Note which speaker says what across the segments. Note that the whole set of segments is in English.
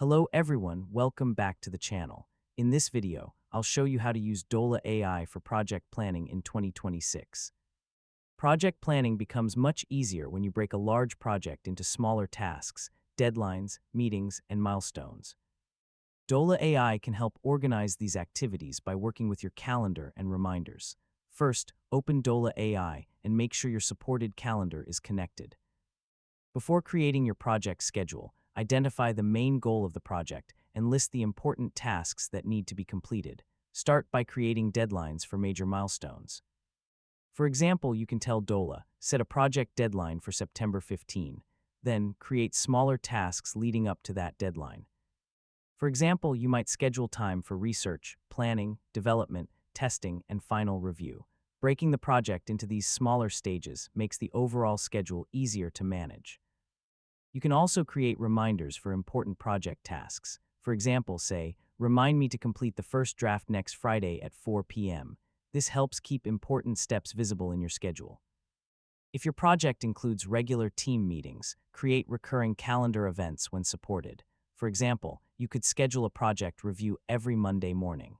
Speaker 1: Hello everyone, welcome back to the channel. In this video, I'll show you how to use Dola AI for project planning in 2026. Project planning becomes much easier when you break a large project into smaller tasks, deadlines, meetings, and milestones. Dola AI can help organize these activities by working with your calendar and reminders. First, open Dola AI and make sure your supported calendar is connected. Before creating your project schedule, identify the main goal of the project and list the important tasks that need to be completed. Start by creating deadlines for major milestones. For example, you can tell Dola, set a project deadline for September 15, then create smaller tasks leading up to that deadline. For example, you might schedule time for research, planning, development, testing, and final review. Breaking the project into these smaller stages makes the overall schedule easier to manage. You can also create reminders for important project tasks. For example, say, remind me to complete the first draft next Friday at 4 p.m. This helps keep important steps visible in your schedule. If your project includes regular team meetings, create recurring calendar events when supported. For example, you could schedule a project review every Monday morning.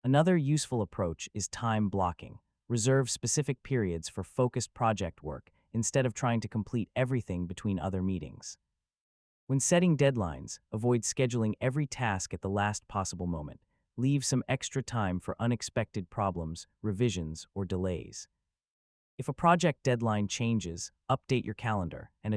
Speaker 1: Another useful approach is time blocking. Reserve specific periods for focused project work instead of trying to complete everything between other meetings. When setting deadlines, avoid scheduling every task at the last possible moment. Leave some extra time for unexpected problems, revisions, or delays. If a project deadline changes, update your calendar and